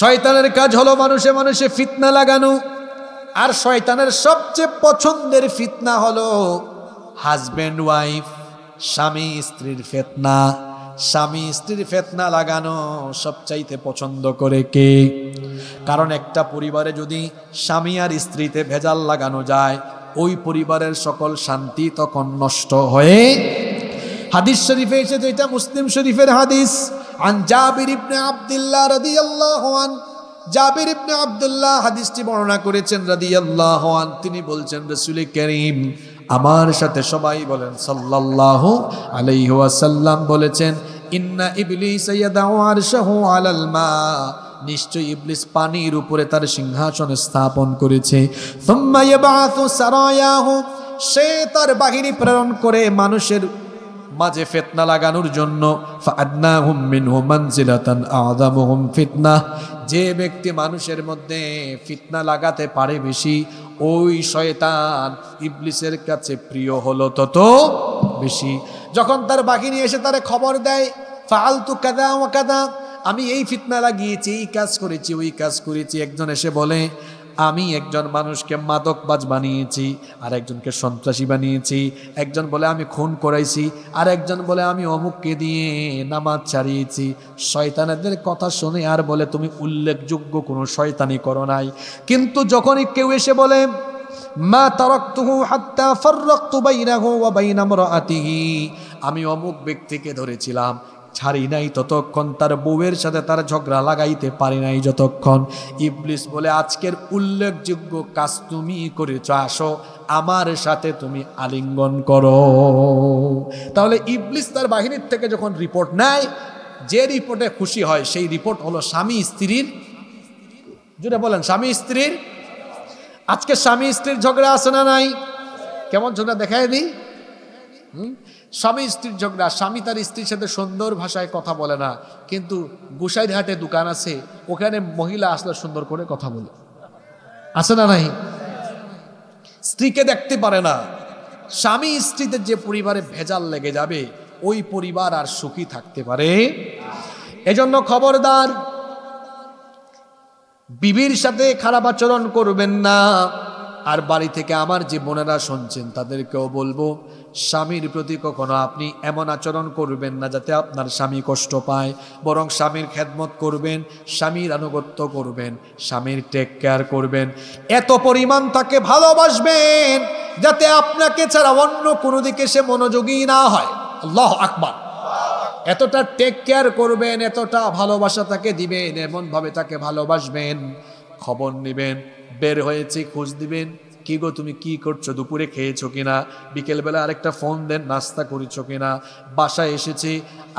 শয়তানের কাজ হলো মানুষে মানুষে ফিতনা লাগানো। আর শয়তানের সবচেয়ে পছন্দের ফিতনা হলো হাজব্যান্ড ওয়াইফ, স্বামী স্ত্রীর ফিতনা। স্বামী স্ত্রীর ফিতনা লাগানো সবচাইতে পছন্দ করে কে? কারণ একটা পরিবারে যদি স্বামী আর স্ত্রীতে ভেজাল লাগানো যায়, ওই পরিবারের সকল শান্তি তখন নষ্ট হয়ে। হাদিস শরীফে এসেছে, এটা মুসলিম শরীফের হাদিস, আন জাবির ইবনে আব্দুল্লাহ রাদিয়াল্লাহু আন। জাবির ইবনে আব্দুল্লাহ হাদিসটি বর্ণনা করেছেন রাদিয়াল্লাহু আন। তিনি বলছেন, রাসূল করিম আমার সাথে সবাই বলেন সাল্লাল্লাহু আলাইহি ওয়াসাল্লাম বলেছেন, ইন্না ইবলিস ইয়াদাউ আরশাহু আলাল মা, নিশ্চয় ইবলিস পানির উপরে তার সিংহাসন স্থাপন করেছে। সুম্মা ইয়াবাসু সারায়াহু, সে তার বাহিনী প্রেরণ করে মানুষের মাঝে ফিতনা লাগানোর জন্য। ফাআদনাহুম মিনহু মানজিলাতান আযামুহুম ফিতনাহ, যে ব্যক্তি মানুষের মধ্যে ফিতনা লাগাতে পারে বেশি, ওই শয়তান ইবলিসের কাছে প্রিয় হলো তত বেশি। যখন তার বাহিনী এসে তারে খবর দেয়, ফাআলতু কাযা ওয়া কাযা, আমি এই ফিতনা লাগিয়েছি, এই কাজ করেছি, ওই কাজ করেছি। একজন এসে বলে আমি একজন মানুষকে মাদকবাজ বানিয়েছি, আর একজনকে সন্ত্রাসী বানিয়েছি। একজন বলে আমি খুন করাইছি, আর একজন বলে আমি অমুককে দিয়ে নামাজ ছাড়িয়েছি। শয়তানেদের কথা শুনে আর বলে তুমি উল্লেখযোগ্য কোনো শয়তানি করো নাই। কিন্তু যখনই কেউ এসে বলে মা তারাকতুহু হাত্তা ফাররাকতু বাইনাহু ওয়া বাইনা ইমরাআতিহি, আমি অমুক ব্যক্তিকে ধরেছিলাম, ছাড়ি নাই ততক্ষণ তার বউয়ের সাথে তার ঝগড়া লাগাইতে পারি নাই যতক্ষণ। ইবলিস বলে আজকের উল্লেখযোগ্য কাজ তুমি করেছো, আসো আমার সাথে তুমি আলিঙ্গন করো। তাহলে ইবলিস তার বাহিনীর থেকে যখন রিপোর্ট নেয়, যে রিপোর্টে খুশি হয় সেই রিপোর্ট হলো স্বামী স্ত্রীর। জুড়ে বলেন স্বামী স্ত্রীর। আজকে স্বামী স্ত্রীর ঝগড়া আছে না নাই? কেমন ঝগড়া দেখায় দিই। স্বামী স্ত্রীর ঝগড়া, স্বামী তার স্ত্রীর সাথে সুন্দর ভাষায় কথা বলে না, কিন্তু গোসাইরহাটে দোকান আছে, ওখানে মহিলা আসলে সুন্দর করে কথা বলে, আছে না নাই? স্ত্রীকে দেখতে পারে না। স্বামী স্ত্রীতে যে পরিবারে ভেজাল লেগে যাবে, ওই পরিবার আর সুখী থাকতে পারে। এজন্য খবরদার, বিবির সাথে খারাপ আচরণ করবেন না। আর বাড়ি থেকে আমার যে বোনেরা শুনছেন তাদেরকেও বলবো, স্বামীর প্রতি কখনো আপনি এমন আচরণ করবেন না যাতে আপনার স্বামী কষ্ট পায়। বরং স্বামীর খেদমত করবেন, স্বামীর আনুগত্য করবেন, স্বামীর টেক কেয়ার করবেন, এত পরিমাণ তাকে ভালোবাসবেন যাতে আপনাকে ছাড়া অন্য কোনো দিকে সে মনোযোগী না হয়। আল্লাহু আকবার। এতটা টেক কেয়ার করবেন, এতটা ভালোবাসা তাকে দিবেন, এমনভাবে তাকে ভালোবাসবেন, খবর নেবেন, বের হয়েছে খোঁজ দিবেন, কি গো তুমি কি করছো, দুপুরে খেয়েছো কিনা, বিকেলবেলা আরেকটা ফোন দেন, নাস্তা করেছো কিনা, বাসায় এসেছি।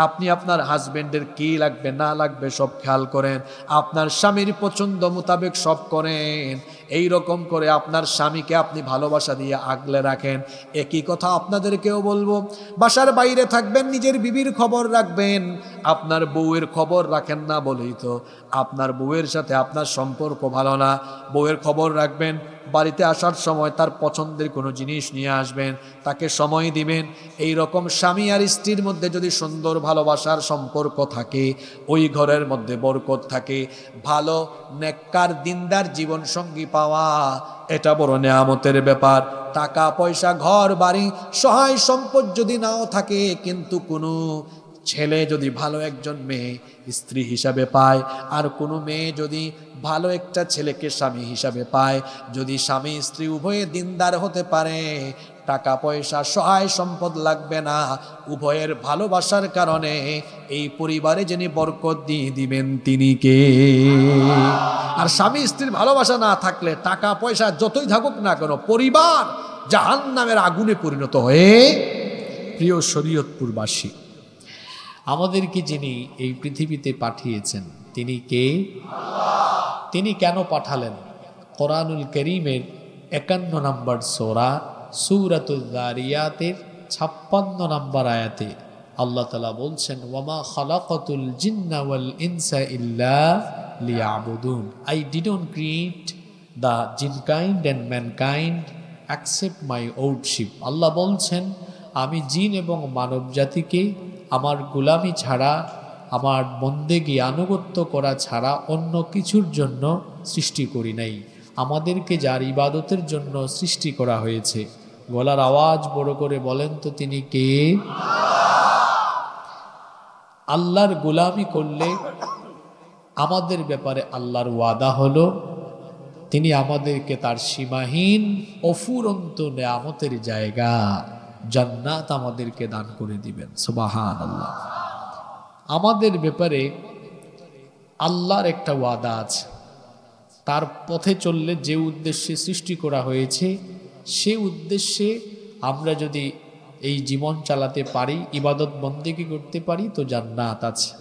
আপনি আপনার হাজবেন্ডের কি লাগবে না লাগবে সব খেয়াল করেন, আপনার স্বামীর পছন্দ মোতাবেক সব করেন। এই রকম করে আপনার স্বামীকে আপনি ভালোবাসা দিয়ে আগলে রাখেন। একই কথা আপনাদেরকেও বলবো, বাসার বাইরে থাকবেন, নিজের বিবির খবর রাখবেন, আপনার বউয়ের খবর রাখেন না বলেই তো আপনার বউয়ের সাথে আপনার সম্পর্ক ভালো না। বউয়ের খবর রাখবেন, বাড়িতে আসার সময় তার পছন্দের কোনো জিনিস নিয়ে আসবেন, তাকে সময় দিবেন। এই রকম স্বামী আর স্ত্রীর মধ্যে যদি সুন্দর ভালোবাসার সম্পর্ক থাকে, ওই ঘরের মধ্যে বরকত থাকে। ভালো নেককার দিনদার জীবন সঙ্গী পাওয়া এটা বড় নেয়ামতের ব্যাপার। টাকা পয়সা ঘর বাড়ি সহায় সম্পদ যদি নাও থাকে, কিন্তু কোনো ছেলে যদি ভালো একজন মেয়ে স্ত্রী হিসাবে পায়, আর কোনো মেয়ে যদি ভালো একটা ছেলেকে স্বামী হিসাবে পায়, যদি স্বামী স্ত্রী উভয়ে দিনদার হতে পারে, টাকা পয়সা সহায় সম্পদ লাগবে না। উভয়ের ভালোবাসার কারণে এই পরিবারে যিনি বরকত দিয়ে দিবেন তিনি কে? আর স্বামী স্ত্রীর ভালোবাসা না থাকলে টাকা পয়সা যতই থাকুক না কেন, পরিবার জাহান্নামের আগুনে পরিণত হয়ে। প্রিয় শরীয়তপুরবাসী, আমাদেরকে যিনি এই পৃথিবীতে পাঠিয়েছেন তিনি কে? তিনি কেন পাঠালেন? কোরআনুল কারীমের 51 নম্বর সূরা সূরাতুল যারিয়াতের 56 নম্বর আয়াতে আল্লাহ তাআলা বলছেন, ওয়ামা খালাকাতুল জিন্না ওয়াল ইনসা ইল্লা লিয়াবুদুন, I didn't create the jinnkind and mankind accept my lordship. Allah বলছেন, আমি জিন এবং মানব জাতিকে আমার গোলামি ছাড়া আমার বন্দেগী আনুগত্য করা ছাড়া অন্য কিছুর জন্য সৃষ্টি করি নাই, আমাদেরকে যার ইবাদতের জন্য সৃষ্টি করা হয়েছে। গলার আওয়াজ বড় করে বলেন তো তিনি কে? আল্লাহর গোলামি করলে আমাদের ব্যাপারে আল্লাহর ওয়াদা হলো তিনি আমাদেরকে তার সীমাহীন অফুরন্ত নেয়ামতের জায়গা জান্নাত আমাদেরকে দান করে দিবেন। সুবহানাল্লাহ। আমাদের ব্যাপারে আল্লাহর একটা ওয়াদা আছে, তার পথে চললে যে উদ্দেশ্যে সৃষ্টি করা হয়েছে সে উদ্দেশ্যে আমরা যদি এই জীবন চালাতে পারি, ইবাদত বন্দেগী করতে পারি তো জান্নাত আছে।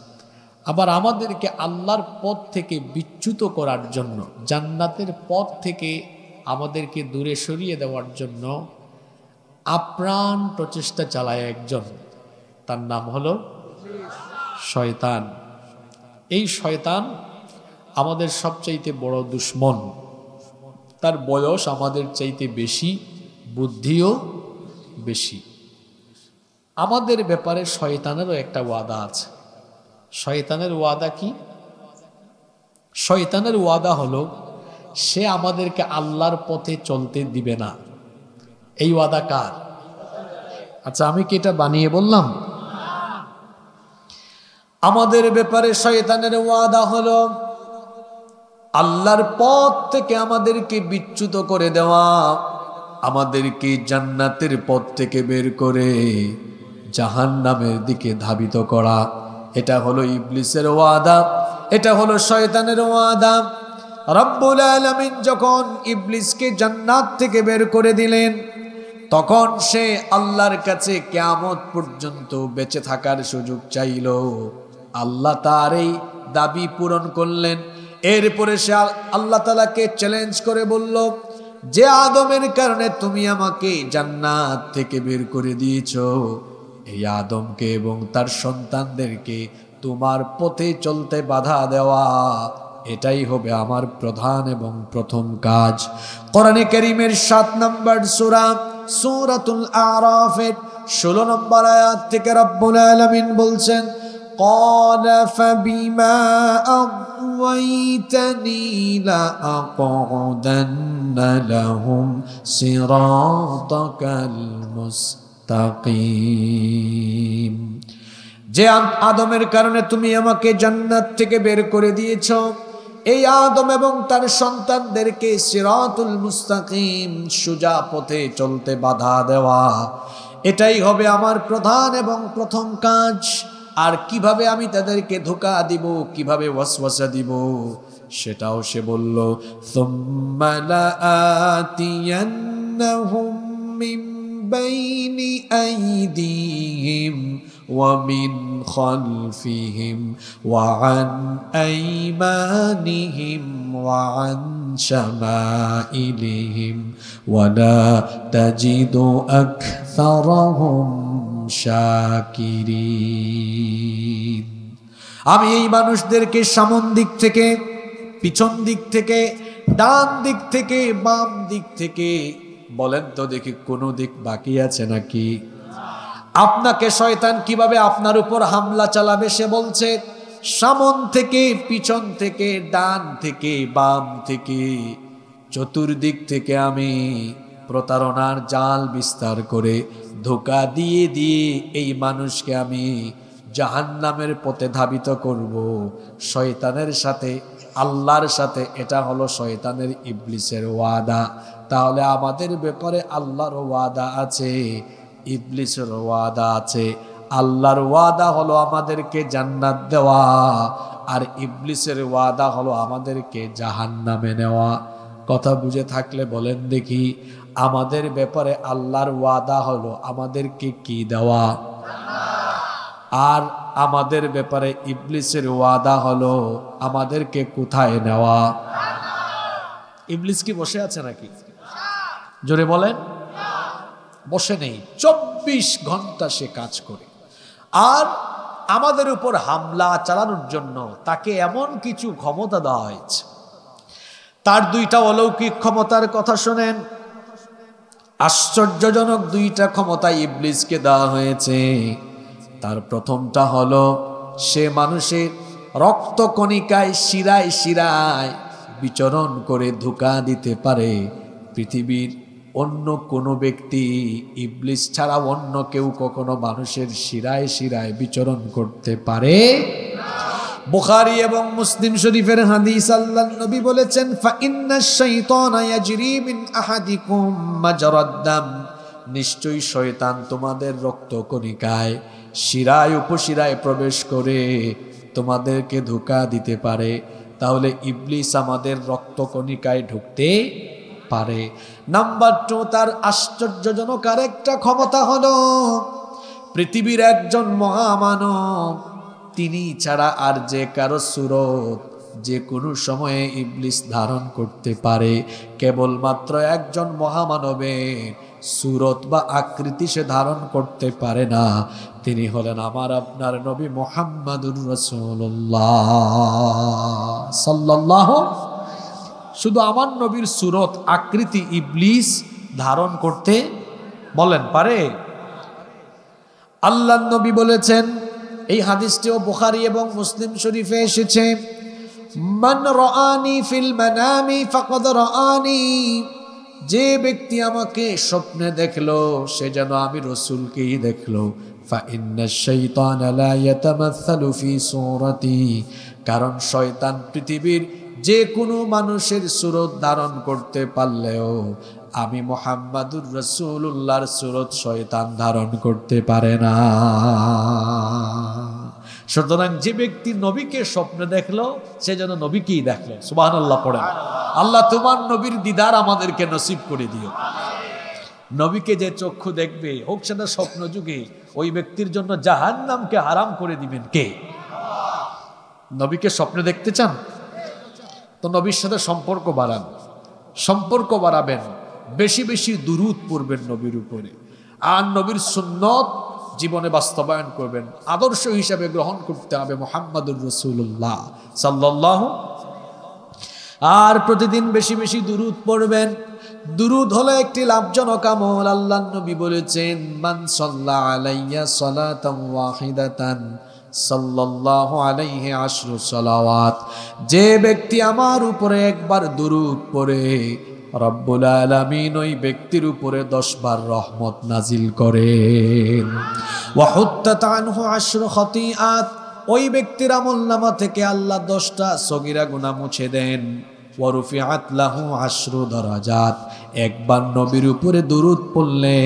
আবার আমাদেরকে আল্লাহর পথ থেকে বিচ্যুত করার জন্য, জান্নাতের পথ থেকে আমাদেরকে দূরে সরিয়ে দেওয়ার জন্য আপ্রাণ প্রচেষ্টা চালায় একজন, তার নাম হলো শয়তান। এই শয়তান আমাদের সবচাইতে বড় দুশ্মন, তার বয়স আমাদের চাইতে বেশি, বুদ্ধিও বেশি। আমাদের ব্যাপারে শয়তানেরও একটা ওয়াদা আছে। শয়তানের ওয়াদা কি? শয়তানের ওয়াদা হলো সে আমাদেরকে আল্লাহর পথে চলতে দিবে না। এই ওয়াদা কার? আচ্ছা, আমি কি এটা বানিয়ে বললাম? আমাদের ব্যাপারে শয়তানের ওয়াদা হলো আল্লাহর পথ থেকে আমাদেরকে বিচ্যুত করে দেওয়া, আমাদেরকে জান্নাতের পথ থেকে বের করে জাহান্নামের দিকে ধাবিত করা। এটা হলো ইবলিসের ওয়াদা, এটা হলো শয়তানের ওয়াদা। রব্বুল আলামিন যখন ইবলিসকে জান্নাত থেকে বের করে দিলেন তখন সে আল্লাহর কাছে কিয়ামত পর্যন্ত বেঁচে থাকার সুযোগ চাইল। আল্লাহ তার এই দাবি পূরণ করলেন। এরপরে সে আল্লাহ তাআলাকে চ্যালেঞ্জ করে বলল, যে আদমের কারণে তুমি আমাকে জান্নাত থেকে বের করে দিয়েছো, এই আদমকে এবং তার সন্তানদেরকে তোমার পথে চলতে বাধা দেওয়া, এটাই হবে আমার প্রধান এবং প্রথম কাজ। কোরআনে কারীমের 7 নম্বর সূরা সূরাতুল আরাফের 16 নম্বর আয়াত থেকে রব্বুল আলামিন বলছেন, قال فبما أغويتني لأقعدن لهم صراطك المستقيم। যে আদমের কারণে তুমি আমাকে জান্নাত থেকে বের করে দিয়েছো, এই আদম এবং তার সন্তানদেরকে সিরাতুল মুস্তাকিম, সোজা পথে চলতে বাধা দেওয়া, এটাই হবে আমার প্রধান এবং প্রথম কাজ। আর কিভাবে আমি তাদেরকে ধোঁকা দিব, কিভাবে ওয়াসওয়াসা দিব, সেটাও সে বলল। সুম্মা লাআতিয়ান্নাহুম মিন বাইনি আইদিহিম ওয়া মিন খালফিহিম ওয়া আন আইমানিহিম ওয়া আন শামাইলিহিম ওয়া লা তাজিদু আকসারাহুম শাকিরিন। আমি এই মানুষদেরকে সামন দিক থেকে, পিছন দিক থেকে, ডান দিক থেকে, বাম দিক থেকে, বলেন তো দেখি কোন দিক বাকি আছে নাকি? আপনাকে শয়তান কিভাবে আপনার উপর হামলা চালাবে সে বলছে, সামন থেকে, পিছন থেকে, ডান থেকে, বাম থেকে, চতুর্দিক থেকে আমি প্রতারণার জাল বিস্তার করে ধোঁকা দিয়ে দিয়ে এই মানুষকে আমি জাহান্নামের পথে ধাবিত করব। শয়তানের সাথে, আল্লাহর সাথে, এটা হলো শয়তানের ইবলিসের ওয়াদা। তাহলে আমাদের ব্যাপারে আল্লাহর ওয়াদা আছে, ইবলিসের ওয়াদা আছে। আল্লাহর ওয়াদা হলো আমাদেরকে জান্নাত দেওয়া, আর ইবলিসের ওয়াদা হলো আমাদেরকে জাহান্নামে নেওয়া। কথা বুঝে থাকলে বলেন দেখি, আমাদের ব্যাপারে আল্লাহর ওয়াদা হলো আমাদেরকে কি দেওয়া, আর আমাদের ব্যাপারে ইবলিসের ওয়াদা হলো আমাদেরকে কোথায় নেওয়া? ইবলিস কি বসে আছে নাকি? জোরে বলেন। বসে নেই, 24 ঘন্টা সে কাজ করে। আর আমাদের উপর হামলা চালানোর জন্য তাকে এমন কিছু ক্ষমতা দেওয়া হয়েছে। তার 2টা অলৌকিক ক্ষমতার কথা শোনেন। আশ্চর্যজনক 2টা ক্ষমতা ইবলিসকে দেওয়া হয়েছে। তার প্রথমটা হলো সে মানুষের রক্তকণিকায় শিরায় শিরায় বিচরণ করে ধোঁকা দিতে পারে। পৃথিবীর অন্য কোনো ব্যক্তি ইবলিস ছাড়া অন্য কেউ কখনো মানুষের শিরায় শিরায় বিচরণ করতে পারে। বুখারী এবং মুসলিম শরীফের হাদিস, আল্লাহর নবী বলেছেন, ফা ইন্নাশ শাইতানা ইয়াজরি মিন আহাদিকুম মাজরাদ দাম, নিশ্চয়ই শয়তান তোমাদের রক্তকণিকায় শিরায় উপশিরায় প্রবেশ করে তোমাদেরকে ধোঁকা দিতে পারে। তাহলে ইবলিস আমাদের রক্তকণিকায় ঢুকতে পারে। নাম্বার 2, তার আশ্চর্যজনক আরেকটা ক্ষমতা হলো পৃথিবীর একজন মহামানব, তিনি ছাড়া আর যে কারো সুরত যে কোনো সময়ে ইবলিস ধারণ করতে পারে। কেবলমাত্র একজন মহামানবের সুরত বা আকৃতি সে ধারণ করতে পারে না, তিনি হলেন আমার আপনার নবী মুহাম্মাদুর রাসূলুল্লাহ সাল্লাল্লাহু। শুধু আমার নবীর সুরত আকৃতি ইবলিস ধারণ করতে বলেন পারে? আল্লাহর নবী বলেছেন, এই হাদিসটিও বুখারী এবং মুসলিম শরীফে এসেছে, মান রাআনি ফিল মানামি ফাকাদ রাআনি, যে ব্যক্তি আমাকে স্বপ্নে দেখলো সে যেন আমি রাসূলকেই দেখলো। ফা ইন্নাশ শাইতানা লা ইয়াতামাসসালু ফি সূরাতি, কারণ শয়তান পৃথিবীর যে কোনো মানুষের সুরত ধারণ করতে পারলেও আমি মুহাম্মাদুর রাসূলুল্লাহর সুরত শয়তান ধারণ করতে পারে না। সুতরাং যে ব্যক্তি নবীকে স্বপ্নে দেখলো সে যেন নবীকেই দেখলো। সুবহানাল্লাহ পড়েন। আল্লাহ তোমার নবীর দিদার আমাদেরকে নসিব করে দিও। নবীকে যে চক্ষু দেখবে, হোক সেটা স্বপ্ন যুগে, ওই ব্যক্তির জন্য জাহান্নামকে হারাম করে দিবেন কে? নবীকে স্বপ্নে দেখতে চান তো নবীর সাথে সম্পর্ক বাড়ান, সম্পর্ক বাড়াবেন, বেশি বেশি দুরূদ পড়বেন নবীর উপরে, আর নবীর সুন্নত জীবনে বাস্তবায়ন করবেন, আদর্শ হিসাবে গ্রহণ করতে হবে মুহাম্মাদুর রাসূলুল্লাহ সাল্লাল্লাহু। আর প্রতিদিন বেশি বেশি দুরূদ পড়বেন। দুরূদ হলো একটি লাভজনক আমল। আল্লাহর নবী বলেছেন, মান সাল্লা আলাইয়া সালাতান ওয়াহিদাতান সাল্লাল্লাহু আলাইহি আশরু সালাওয়াত, যে ব্যক্তি আমার উপরে একবার দুরূদ পড়ে রব্বুল আলামিন ওই ব্যক্তির উপরে 10 বার রহমত নাজিল করেন। ওয়া হুত্তাত আনহু আশরু খতিআত, ওই ব্যক্তির আমলনামা থেকে আল্লাহ 10টা সগীরা গুনাহ মুছে দেন। ওয়া রুফিআত লাহু আশরু দারাজাত, একবার নবীর উপরে দুরূদ পড়লে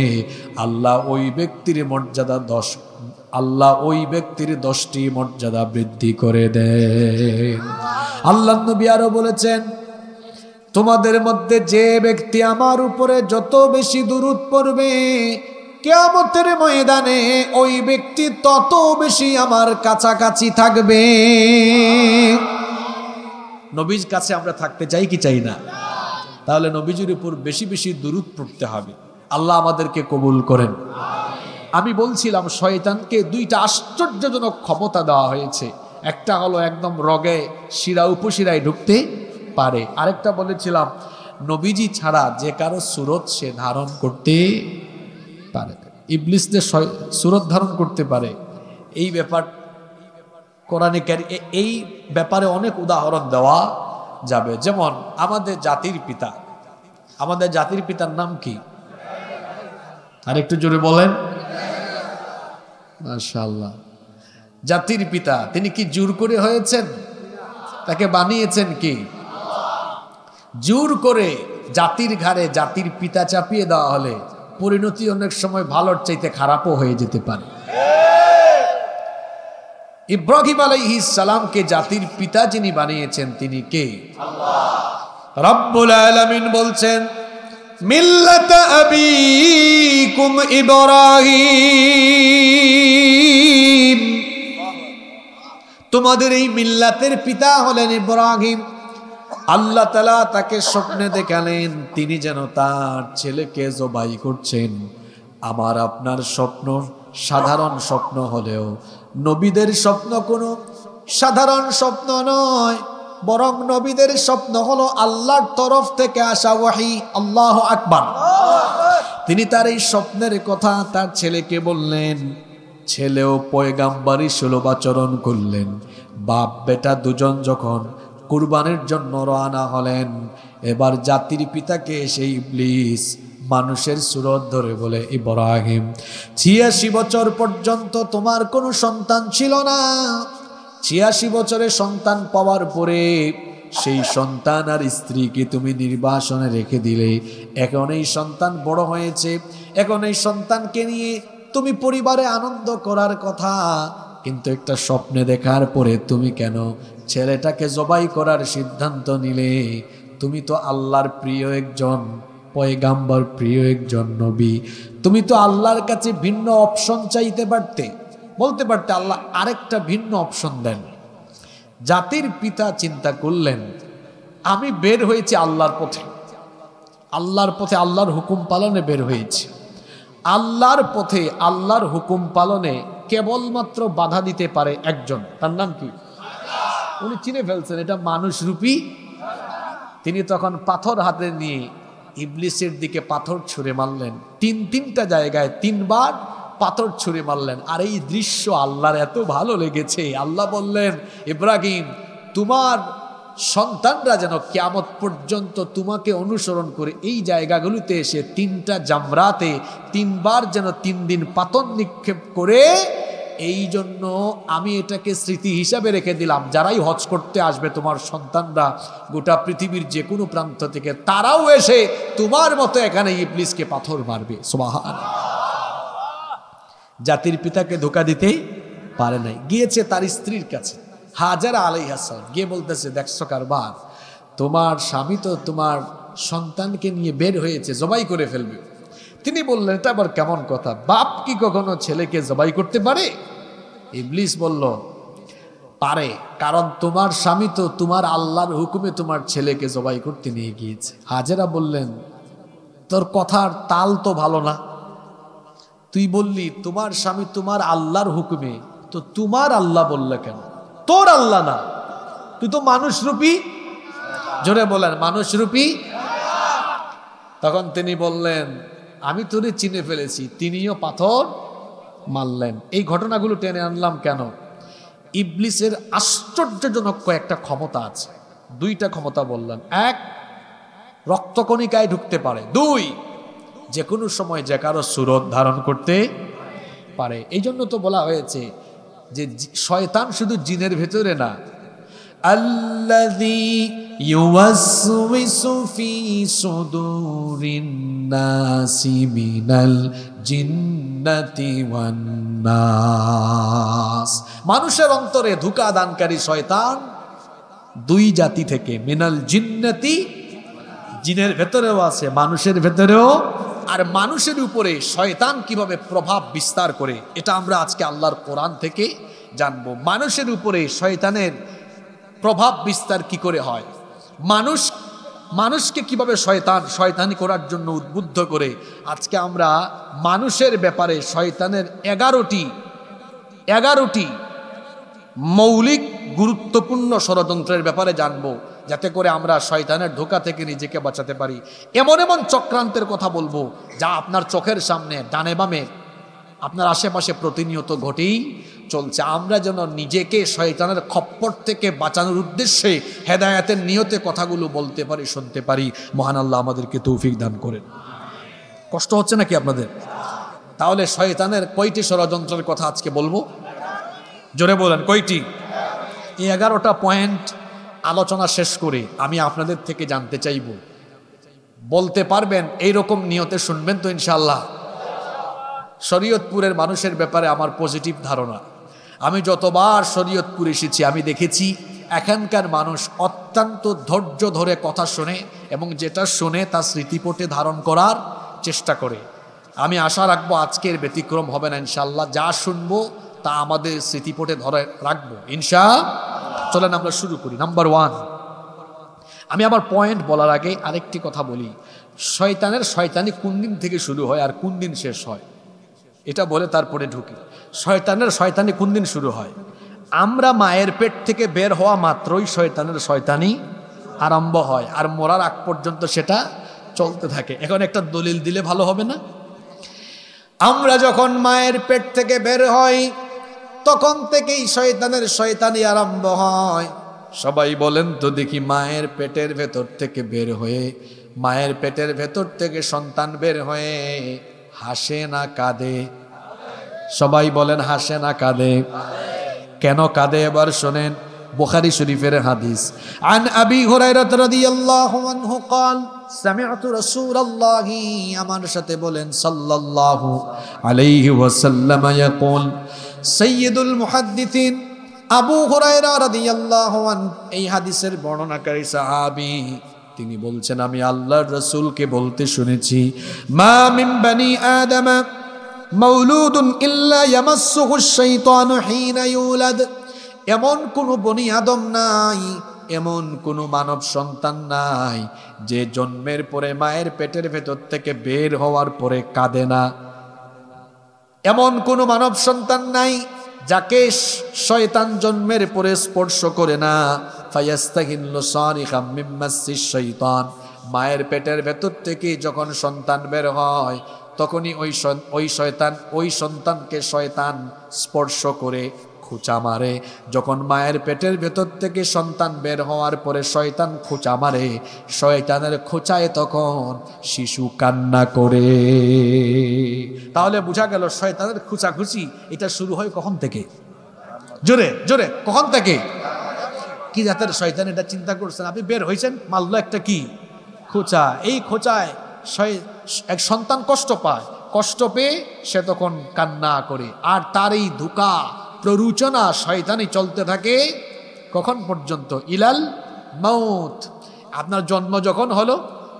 আল্লাহ ওই ব্যক্তির মর্যাদা 10টি মর্যাদা বৃদ্ধি করে দেন। আল্লাহর নবী আরো বলেছেন, তোমাদের মধ্যে যে ব্যক্তি আমার উপরে যত বেশি দুরূদ পড়বে কিয়ামতের ময়দানে ওই ব্যক্তি তত বেশি আমার কাছাকাছি থাকবে। নবীর কাছে আমরা থাকতে চাই কি চাই না? তাহলে নবীজির উপর বেশি বেশি দুরূদ পড়তে হবে। আল্লাহ আমাদেরকে কবুল করেন। আমি বলছিলাম শয়তানকে 2টা আশ্চর্যজনক ক্ষমতা দেওয়া হয়েছে। একটা হলো একদম রগে শিরা উপশিরায় ঢুকতে পারে, আরেকটা বলেছিলাম নবীজি ছাড়া যে কারো সুরত সে ধারণ করতে পারে। ইবলিস যে সুরত ধারণ করতে পারে এই ব্যাপার কোরআনে কারীমে, এই ব্যাপারে অনেক উদাহরণ দেওয়া যাবে। যেমন আমাদের জাতির পিতা, আমাদের জাতির পিতার নাম কি? আর একটু জোরে বলেন। মাশাআল্লাহ। জাতির পিতা তিনি কি জোর করে হয়েছেন? তাকে বানিয়েছেন কি? জোর করে জাতির ঘাড়ে জাতির পিতা চাপিয়ে দেওয়া হলে পরিণতি অনেক সময় ভালোর চাইতে খারাপও হয়ে যেতে পারে। ইব্রাহিম আলাইহিস সালামকে জাতির পিতা যিনি বানিয়েছেন তিনি কে? আল্লাহ রাব্বুল আলামিন বলছেন, মিল্লাতা আবিকুম ইব্রাহিম, তোমাদের এই মিল্লাতের পিতা হলেন ইব্রাহিম। আল্লাহ তাআলা তাকে স্বপ্নে দেখালেন তিনি যেন তার ছেলেকে জবাই করছেন। আমার আপনার স্বপ্ন সাধারণ স্বপ্ন হলেও নবীদের স্বপ্ন কোনো সাধারণ স্বপ্ন নয়, বরং নবীদের স্বপ্ন হলো আল্লাহর তরফ থেকে আসা ওয়াহি। আল্লাহু আকবার। তিনি তার এই স্বপ্নের কথা তার ছেলেকে বললেন, ছেলেও পয়গাম্বারি সুলভ আচরণ করলেন। বাপ বেটা দুজন যখন কুরবানির জন্য রওনা হলেন, এবার জাতির পিতাকে সেই ইবলিস মানুষের সুরত ধরে বলে, ইব্রাহিম ৮৬ বছর পর্যন্ত তোমার কোনো সন্তান ছিল না, ৮৬ বছরে সন্তান পাওয়ার পরে সেই সন্তান আর স্ত্রীকে তুমি নির্বাসনে রেখে দিলে। এখন এই সন্তান বড় হয়েছে, এখন এই সন্তানকে নিয়ে তুমি পরিবারে আনন্দ করার কথা, কিন্তু একটা স্বপ্নে দেখার পরে তুমি কেন ছেলেটাকে জবাই করার সিদ্ধান্ত নিলে? তুমি তো আল্লাহর প্রিয় একজন পয়গাম্বর, প্রিয় একজন নবী, তুমি তো আল্লাহর কাছে ভিন্ন অপশন চাইতে পারতে, বলতে পারতে আল্লাহ আরেকটা ভিন্ন অপশন দেন। জাতির পিতা চিন্তা করলেন, আমি বের হয়েছি আল্লাহর পথে, আল্লাহর পথে আল্লাহর হুকুম পালনে বের হয়েছি। আল্লাহর পথে আল্লাহর হুকুম পালনে কেবলমাত্র বাধা দিতে পারে একজন, তার নাম কি? উনি চিনে ফেলছেন এটা মানুষ রূপী। তিনি তখন পাথর হাতে নিয়ে ইবলিসের দিকে পাথর ছুঁড়ে মারলেন। তিনটা জায়গায় ৩ বার পাথর ছুঁড়ে মারলেন। আর এই দৃশ্য আল্লাহর এত ভালো লেগেছে, আল্লাহ বললেন, ইব্রাহিম তোমার সন্তানরা যেন কিয়ামত পর্যন্ত তোমাকে অনুসরণ করে এই জায়গাগুলোতে এসে ৩টা জামরাতে ৩ বার যেন ৩ দিন পাথর নিক্ষেপ করে, এই জন্য আমি এটাকে স্মৃতি হিসাবে রেখে দিলাম। যারাই হজ করতে আসবে তোমার সন্তানরা গোটা পৃথিবীর যে কোনো প্রান্ত থেকে, তারাও এসে তোমার মতো এখানে ইবলিসকে পাথর মারবে। সুবহানাল্লাহ। জাতির পিতাকে ধোঁকা দিতে পারে নাই, গিয়েছে তার স্ত্রীর কাছে হাজারা আলাইহিস সালাম, গিয়ে বলতেছে, দেখছো কারবার, তোমার স্বামী তো তোমার সন্তানকে নিয়ে বের হয়েছে, জবাই করে ফেলবে। তিনি বললেন, এটা আবার কেমন কথা, বাপ কি কখনো ছেলেকে জবাই করতে পারে? ইবলিস বলল, পারে, কারণ তোমার স্বামী তো তোমার আল্লাহর হুকুমে তোমার ছেলেকে জবাই করতে নিয়ে গিয়েছে। হাজেরা বললেন, তোর কথার তাল তো ভালো না, তুই বললি তোমার স্বামী তোমার আল্লাহর হুকুমে, তো তোমার আল্লাহ বললে কেন? তোর আল্লাহ না, তুই তো মানুষ রূপী। জোরে বলেন, মানুষ রূপী। তখন তিনি বললেন, আমি তোরে চিনে ফেলেছি। তিনিও পাথর মারলেন। এই ঘটনাগুলো টেনে আনলাম কেন? ইবলিসের আশ্চর্যজনক কয়েকটা ক্ষমতা আছে। 2টা ক্ষমতা বললেন। 1, রক্তকণিকায় ঢুকতে পারে। 2, যে কোনো সময় যে কারো সুরত ধারণ করতে পারে। এই জন্য তো বলা হয়েছে যে শয়তান শুধু জিনের ভেতরে না, আল্লাযী ইউওয়াসওয়িসু ফি সুদুরিন নাসি মিনাল জিন্নাতি ওয়ান নাস, মানুষের অন্তরে ধোঁকা দানকারী শয়তান 2 জাতি থেকে, মিনাল জিন্নাতি, জিনের ভেতরেও আছে, মানুষের ভেতরেও। আর মানুষের উপরে শয়তান কিভাবে প্রভাব বিস্তার করে, এটা আমরা আজকে আল্লাহর কোরআন থেকে জানবো। মানুষের উপরে শয়তানের প্রভাব বিস্তার কি করে হয়, মানুষকে কিভাবে শয়তানি করার জন্য উদ্বুদ্ধ করে, আজকে আমরা মানুষের ব্যাপারে শয়তানের 11টি মৌলিক গুরুত্বপূর্ণ ষড়যন্ত্রের ব্যাপারে জানবো, যাতে করে আমরা শয়তানের ধোঁকা থেকে নিজেকে বাঁচাতে পারি। এমন এমন চক্রান্তের কথা বলবো যা আপনার চোখের সামনে ডানে বামে আপনার আশেপাশে প্রতিনিয়ত ঘটেই চলছে। আমরা যেন নিজেকে শয়তানের খপ্পর থেকে বাঁচানোর উদ্দেশ্যে হেদায়েতের নিয়তে কথাগুলো বলতে পারি, শুনতে পারি। মহান আল্লাহ আমাদেরকে তৌফিক দান করেন। কষ্ট হচ্ছে নাকি আপনাদের? তাহলে শয়তানের কয়টি ষড়যন্ত্রের কথা আজকে বলবো? জোরে বলেন, কয়টি? এই 11টা পয়েন্ট আলোচনা শেষ করে আমি আপনাদের থেকে জানতে চাইব, বলতে পারবেন এইরকম নিয়তে শুনবেন তো ইনশাআল্লাহ? শরীয়তপুরের মানুষের ব্যাপারে আমার পজিটিভ ধারণা। আমি যতবার শরীয়তপুর এসেছি আমি দেখেছি এখানকার মানুষ অত্যন্ত ধৈর্য ধরে কথা শোনে এবং যেটা শোনে তা স্মৃতিপটে ধারণ করার চেষ্টা করে। আমি আশা রাখবো আজকের ব্যতিক্রম হবে না ইনশাআল্লাহ। যা শুনবো তা আমাদের স্মৃতিপটে ধরে রাখবো ইনশাআল্লাহ। চলেন আমরা শুরু করি। নাম্বার 1, আমি আমার পয়েন্ট বলার আগে আরেকটি কথা বলি। শয়তানি কোন দিন থেকে শুরু হয় আর কোন দিন শেষ হয়, এটা বলে তারপরে ঢুকি। শয়তানি কোন দিন শুরু হয়? আমরা মায়ের পেট থেকে বের হওয়া মাত্রই শয়তানি আরম্ভ হয়, আর মরার আগ পর্যন্ত সেটা চলতে থাকে। এখন একটা দলিল দিলে ভালো হবে না? আমরা যখন মায়ের পেট থেকে বের হই তখন থেকেই শয়তানি আরম্ভ হয়। সবাই বলেন তো দেখি, মায়ের পেটের ভেতর থেকে বের হয়ে, মায়ের পেটের ভেতর থেকে সন্তান বের হয়ে হাসে না কাঁদে? সবাই বলেন হাসে না কাঁদে? কেন কাঁদে এবার শোনেন। বুখারী শরীফের হাদিস, আন আবি হুরায়রা রাদিয়াল্লাহু আনহু قال সামি'তু রাসূলুল্লাহি, আমার সাথে বলেন সাল্লাল্লাহু আলাইহি ওয়াসাল্লাম ইয়াকুল, সাইয়্যিদুল মুহাদ্দিসিন আবু হুরায়রা রাদিয়াল্লাহু আনহু এই হাদিসের বর্ণনাকারী সাহাবী, তিনি বলছেন আমি আল্লাহর রাসূলকে বলতে শুনেছি, মা মিন বানি আদম মাউলুদুন ইল্লা ইয়ামাসসুহু আশ-শাইতানু হিনা ইউলাদ, এমন কোন বনি আদম নাই, এমন কোন মানব সন্তান নাই যে জন্মের পরে মায়ের পেটের ভেতর থেকে বের হওয়ার পরে কাঁদে না। এমন কোন মানব সন্তান নাই যাকে শয়তান জন্মের পরে স্পর্শ করে না। ফায়াস্তাহিল্লু সারিখাম মিন মাসসিশ শাইতান, মায়ের পেটের ভেতর থেকে যখন সন্তান বের হয় তখনই ওই সন্তানকে শয়তান স্পর্শ করে খোঁচা মারে। যখন মায়ের পেটের ভেতর থেকে সন্তান বের হওয়ার পরে শয়তান খোঁচা মারে, শয়তানের খোঁচায় তখন শিশু কান্না করে। তাহলে বোঝা গেল শয়তানের খুচাখুচি এটা শুরু হয় কখন থেকে? জোরে জোরে কখন থেকে? কি জাতের শয়তান এটা চিন্তা করছেন? আপনি বের হয়েছেন, মারলো একটা কি খোঁচা, এই খোঁচায় এক সন্তান কষ্ট পায়, কষ্ট পেয়ে সে তখন কান্না করে, আর তার এই ধোঁকা প্ররোচনা শয়তানি চলতে থাকে কখন পর্যন্ত? ইলাল মাউত। আপনার জন্ম যখন হলো,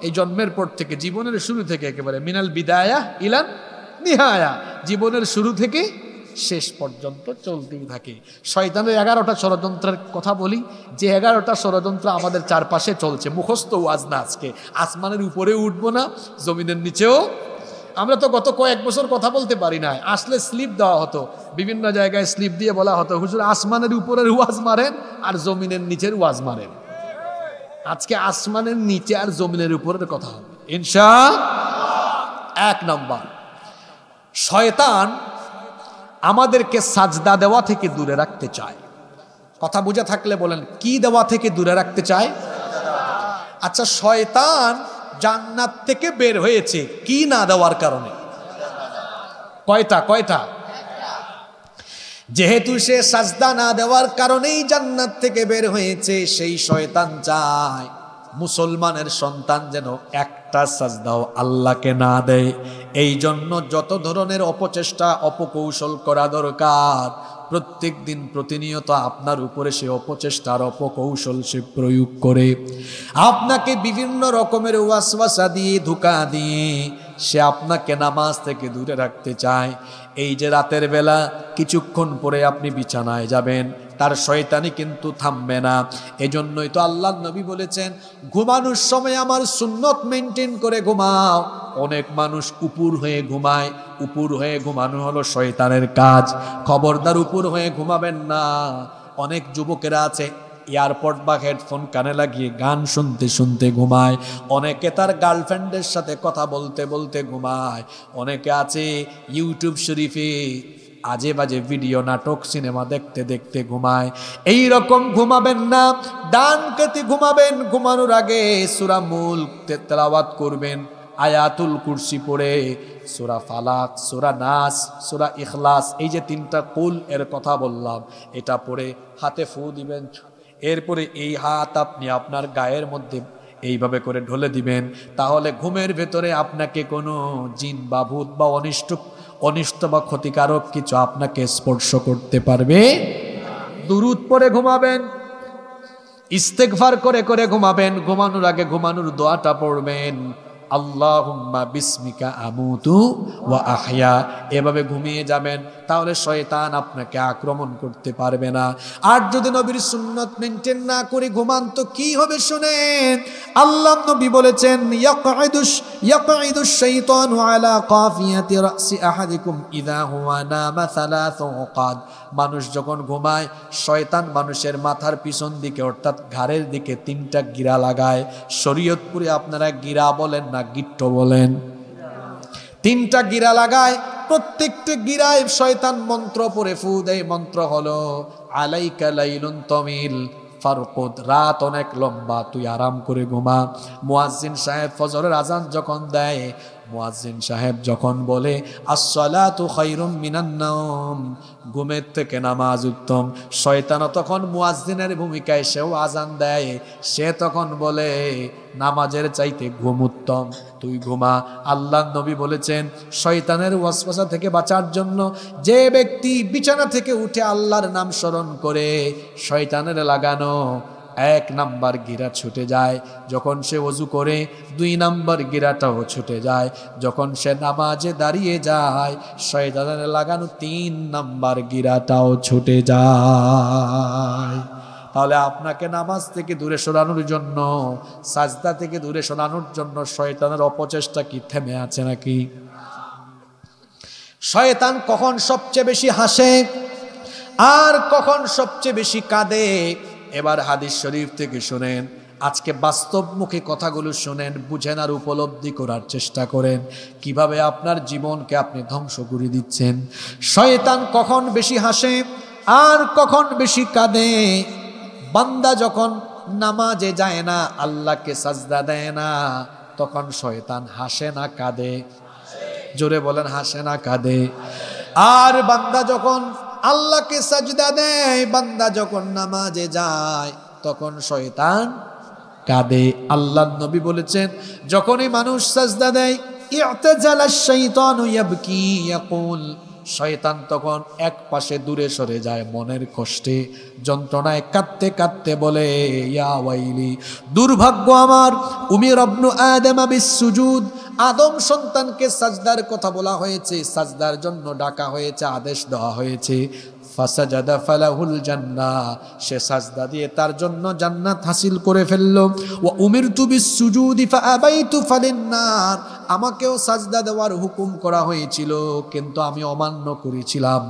এই জন্মের পর থেকে জীবনের শুরু থেকে একেবারে মিনাল বিদায়া ইলান নিহায়া, জীবনের শুরু থেকে শেষ পর্যন্ত চলতেই থাকে। শয়তানের 11টা ষড়যন্ত্রের কথা বলি, যে 11টা ষড়যন্ত্র আমাদের চারপাশে চলছে। মুখস্থ ওয়াজ না আজকে, আসমানের উপরেও উঠবো না, জমিনের নিচেও। আমরা তো গত কয়েক বছর কথা বলতে পারি না, আসলে স্লিপ দেওয়া হতো, বিভিন্ন জায়গায় স্লিপ দিয়ে বলা হতো হুজুর আসমানের উপরের ওয়াজ মারেন আর জমিনের নিচের ওয়াজ মারেন। আজকে আসমানের নিচে আর জমিনের উপরের কথা হবে ইনশাআল্লাহ। 1 নম্বর, শয়তান আমাদেরকে সাজদা দেওয়া থেকে দূরে রাখতে চায়। কথা বুঝে থাকলে বলেন, কি দেওয়া থেকে দূরে রাখতে চায়? আচ্ছা, শয়তান জান্নাত থেকে বের হয়েছে কি না দেওয়ার কারণে? কয়টা? যেহেতু সে সাজদা না দেওয়ার কারণেই জান্নাত থেকে বের হয়েছে, সেই শয়তান চায় মুসলমানের সন্তান যেন একটা সাজদাও আল্লাহকে না দেয়। এই জন্য যত ধরনের অপচেষ্টা অপকৌশল করা দরকার, প্রত্যেক দিন প্রতিনিয়ত আপনার উপরে সে অপচেষ্টার অপকৌশল সে প্রয়োগ করে আপনাকে বিভিন্ন রকমের ওয়াসওয়াসা দিয়ে ধোঁকা দিয়ে সে আপনাকে নামাজ থেকে দূরে রাখতে চায়। এই যে রাতের বেলা কিছুক্ষণ পরে আপনি বিছানায় যাবেন, তার শয়তানি কিন্তু থামবে না। এজন্যই তো আল্লাহর নবী বলেছেন, ঘুমানোর সময় আমার সুন্নত মেনটেন করে ঘুমাও। অনেক মানুষ উপর হয়ে ঘুমায়, উপর হয়ে ঘুমানো হলো শয়তানের কাজ। খবরদার উপর হয়ে ঘুমাবেন না। অনেক যুবকেরা আছে এয়ারপড বা হেডফোন কানে লাগিয়ে গান শুনতে শুনতে ঘুমায়। অনেকে তার গার্লফ্রেন্ডের সাথে কথা বলতে বলতে ঘুমায়। অনেকে আছে ইউটিউব শরীফে আজে বাজে ভিডিও নাটক সিনেমা দেখতে দেখতে ঘুমায়। এই রকম ঘুমাবেন না, ডান কাতে ঘুমাবেন। ঘুমানোর আগে সূরা মুলক তেলাওয়াত করবেন, আয়াতুল কুরসি পড়ে, সূরা ফালাক, সূরা নাস, সূরা ইখলাস, এই যে 3টা কুল এর কথা বললাম, এটা পড়ে হাতে ফু দিবেন। এরপরে এই হাত আপনি আপনার গায়ের মধ্যে এইভাবে করে ঢলে দিবেন। তাহলে ঘুমের ভেতরে আপনাকে কোনো জিন বা ভূত বা অনিষ্ট বা ক্ষতিকারক কিছু আপনাকে স্পর্শ করতে পারবে। দুরূদ পড়ে ঘুমাবেন, ইস্তেগফার করে করে ঘুমাবেন। ঘুমানোর আগে ঘুমানোর দোয়াটা পড়বেন, আল্লাহুম্মা বিসমিকা আমুতু ওয়া আহয়া। এভাবে ঘুমিয়ে যাবেন, তাহলে শয়তান আপনাকে আক্রমণ করতে পারবে না। আর যদি নবীর সুন্নত মেনটেন না করে ঘুমান তো কি হবে শুনেন। আল্লাহ নবী বলেছেন, ইয়াকঈদুশ শাইতানু আলা কাফিয়াতি রাসি আহাদিকুম ইযা হুয়া নামা সালাসু উকাদ। মানুষ যখন ঘুমায়, শয়তান মানুষের মাথার পিছন দিকে অর্থাৎ ঘাড়ের দিকে 3টা গিরা লাগায়। শরীয়তপুরে আপনারা গিরা বলেন না গিট্ট বলেন? 3টা গিরা লাগায়। প্রত্যেকটা গিরায় শয়তান মন্ত্র পড়ে ফু দেয়। মন্ত্র হলো আলাইকা লাইলুন তামিল ফারকুদ, রাত অনেক লম্বা, তুই আরাম করে ঘুমা। মুয়াজ্জিন সাহেব ফজরের আজান যখন দেয়, মুয়াজ্জিন সাহেব যখন বলে আসসালাতু খায়রুম মিনান নাওম, ঘুমের থেকে নামাজ উত্তম, শয়তানও তখন মুয়াজ্জিনের ভূমিকায় সেও আজান দেয়। সে তখন বলে নামাজের চাইতে ঘুম উত্তম, তুই ঘুমা। আল্লাহর নবী বলেছেন শয়তানের ওয়াসওয়াসা থেকে বাঁচার জন্য যে ব্যক্তি বিছানা থেকে উঠে আল্লাহর নাম স্মরণ করে, শয়তানের লাগানো 1 নাম্বার গিরা ছুটে যায়। যখন সে ওযু করে 2 নাম্বার গিরাটাও ছুটে যায়। যখন সে নামাজে দাঁড়িয়ে যায়, শয়তানের লাগানো 3 নাম্বার গিরাটাও ছুটে যায়। তাহলে আপনাকে নামাজ থেকে দূরে সরানোর জন্য, সাজদা থেকে দূরে সরানোর জন্য শয়তানের অপচেষ্টা কি থেমে আছে নাকি? শয়তান কখন সবচেয়ে বেশি হাসে আর কখন সবচেয়ে বেশি কাঁদে? এবার হাদিস শরীফ থেকে শুনেন, আজকে বাস্তবমুখী কথাগুলো শুনেন, বুঝেন আর উপলব্ধি করার চেষ্টা করেন কিভাবে আপনার জীবনকে আপনি ধ্বংস করে দিচ্ছেন। শয়তান কখন বেশি হাসে আর কখন বেশি কাঁদে? বান্দা যখন নামাজে যায় না, আল্লাহকে সাজদা দেয় না, তখন শয়তান হাসে না কাঁদে? জোরে বলেন, হাসে না কাঁদে? আর বান্দা যখন আল্লাহকে সাজদা দেয়, বান্দা যখন নামাজে যায়, তখন শয়তান কাঁদে। আল্লাহর নবী বলেছেন যখনই মানুষ সাজদা দেয়, ইআতাজালাশ শাইতানু ইয়াবকি ইয়াকুল, শয়তান তখন এক পাশে দূরে সরে যায়, মনের কষ্টে যন্ত্রণায় কাঁদতে কাঁদতে বলে ইয়া ওয়াইলি, দুর্ভাগ্য আমার, উমির ইবনু আদম বিসসুজুদ, আদম সন্তানকে সাজদার কথা বলা হয়েছে, সাজদার জন্য ডাকা হয়েছে, আদেশ দেওয়া হয়েছে। ফাসাজাদা ফালাহুল জান্নাহ, সে সাজদা দিয়ে তার জন্য জান্নাত হাসিল করে ফেললো। ওয়া উমিরতু বিসসুজুদি ফাআবাইতু ফালিন্নার, আমাকেও সাজদা দেওয়ার হুকুম করা হয়েছিল কিন্তু আমি অমান্য করেছিলাম,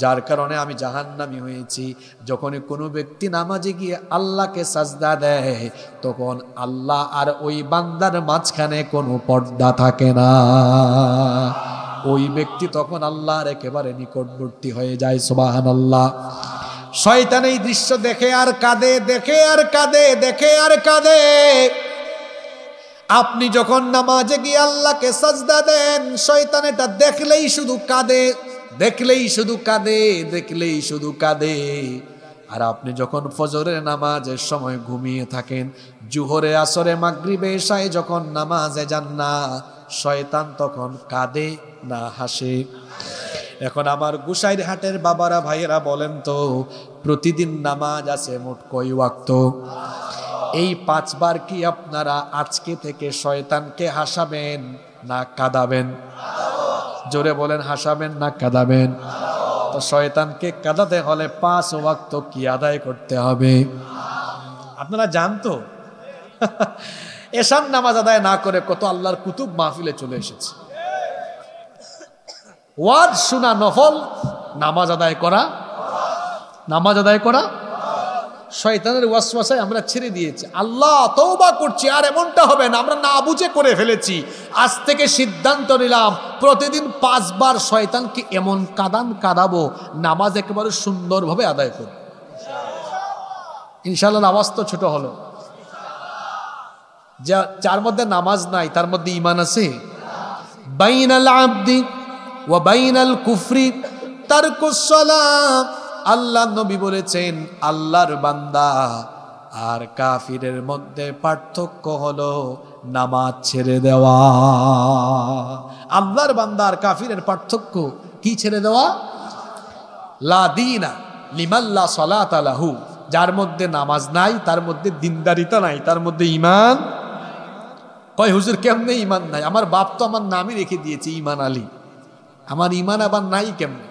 যার কারণে আমি জাহান্নামী হয়েছি। যখনই কোনো ব্যক্তি নামাজে গিয়ে আল্লাহকে সাজদা দেয়, তখন আল্লাহ আর ওই বান্দার মাঝখানে কোনো পর্দা থাকে না। ওই ব্যক্তি তখন আল্লাহর একেবারে নিকটবর্তী হয়ে যায়। সুবহানাল্লাহ। শয়তান এই দৃশ্য দেখে আর কাঁদে, দেখে আর কাঁদে, দেখে আর কাঁদে। আপনি যখন নামাজে গিয়ে আল্লাহকে সাজদা দেন, শয়তান এটা দেখলেই শুধু কাঁদে, দেখলেই শুধু কাঁদে, দেখলেই শুধু কাঁদে। আর আপনি যখন ফজরের নামাজের সময় ঘুমিয়ে থাকেন, জুহরে, আসরে, মাগরিবে, এশায় যখন নামাজে যান না, শয়তান তখন কাঁদে না হাসে? এখন আমার গুসাইর হাটের বাবারা, ভাইয়েরা বলেন তো, প্রতিদিন নামাজ আছে মোট কয় ওয়াক্ত? এই 5 বার কি আপনারা আজকে থেকে শয়তানকে হাসাবেন না কাঁদাবেন? জোরে বলেন, হাসাবেন না কাঁদাবেন? তো শয়তানকে কাঁদাতে হলে 5 ওয়াক্ত কি আদায় করতে হবে? আপনারা জানতো এশার নামাজ আদায় না করে কত আল্লাহর কুতুব মাহফিলে চলে এসেছে। ওয়াজ শোনা নফল, নামাজ আদায় করা, নামাজ আদায় করা শয়তানের ওয়াসওয়াসায় আমরা ছেড়ে দিয়েছি। আল্লাহ তওবা করছি, আর এমনটা হবে না, আমরা না বুঝে করে ফেলেছি। আজ থেকে সিদ্ধান্ত নিলাম প্রতিদিন 5 বার শয়তানকে এমন কাঁদাবো, নামাজ একেবারে সুন্দরভাবে আদায় করব ইনশাআল্লাহ। আওয়াজ তো ছোট হলো, যার মধ্যে নামাজ নাই তার মধ্যে ঈমান আছে? বাইনাল আবদি ওয়া বাইনাল কুফরি তারকুস সালাত। আল্লাহ নবী বলেছেন আল্লাহর বান্দা আর কাফিরের মধ্যে পার্থক্য হলো নামাজ ছেড়ে দেওয়া। আল্লাহর বান্দা আর কাফিরের পার্থক্য কি? ছেড়ে দেওয়া। লা দীনা লিমান লা সালাতা লাহু, যার মধ্যে নামাজ নাই, তার মধ্যে দিনদারিতা নাই, তার মধ্যে ঈমান। কয় হুজুর কেমনে ঈমান নাই? আমার বাপ তো আমার নামই রেখে দিয়েছে ঈমান আলী, আমার ঈমান আবার নাই কেমনে?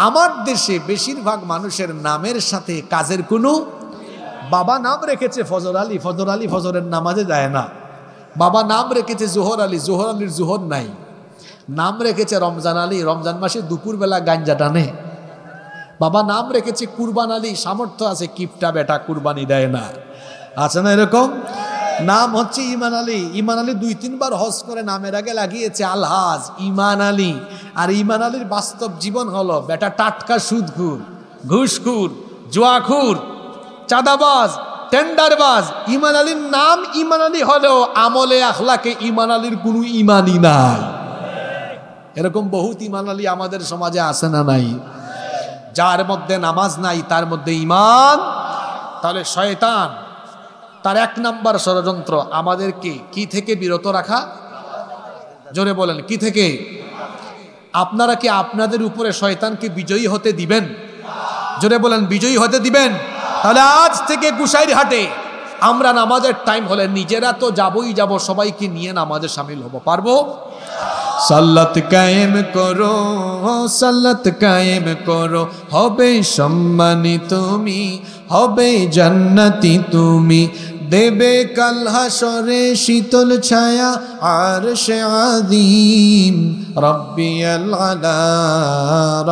আমার দেশে বেশিরভাগ মানুষের নামের সাথে কাজের কোনো, বাবা নাম রেখেছে ফজর আলী, ফজর আলী ফজরের নামাজে যায় না। বাবা নাম রেখেছে জোহর আলী, জোহর আলীর জোহর নাই। নাম রেখেছে রমজান আলী, রমজান মাসে দুপুরবেলা গাঞ্জা টানে। বাবা নাম রেখেছে কুরবান আলী, সামর্থ্য আছে, কিপটা বেটা কুরবানি দেয় না। আছে না এরকম? নাম হচ্ছে ইমান আলী। ইমান আলী 2-3 বার হজ করে নামের আগে লাগিয়েছে আলহাজ ইমান আলী। আর ইমান আলীর বাস্তব জীবন হলো বেটা টাটকা সুদখুর, ঘুষখুর, জুয়াখুর, চাঁদাবাজ, টেন্ডারবাজ। ইমান আলীর নাম ইমান আলী হলেও আমলে আখলাকে ইমান আলীর কোনো ইমানই নাই। এরকম বহুত ইমান আলী আমাদের সমাজে আছে না নাই? যার মধ্যে নামাজ নাই তার মধ্যে ইমান। তাহলে শয়তান তার 1 নাম্বার ষড়যন্ত্র আমাদেরকে কি থেকে বিরত রাখা? জোরে বলেন, কি থেকে? আপনারা কি আপনাদের উপরে শয়তানকে বিজয়ী হতে দিবেন? জোরে বলেন, বিজয়ী হতে দিবেন? তাহলে আজ থেকে গুসাইরহাটে আমরা নামাজের টাইম হলে নিজেরা তো যাবই যাব, সবাইকে নিয়ে নামাজে শামিল হব। পারবো? সাল্লাত কায়েম করো, সাল্লাত কায়েম করো, হবে সম্মানী তুমি, হবে জান্নাতি তুমি, দেবে কাল হাসরে শীতল ছায়া আরশে আযীম। রব্বিয়াল আলা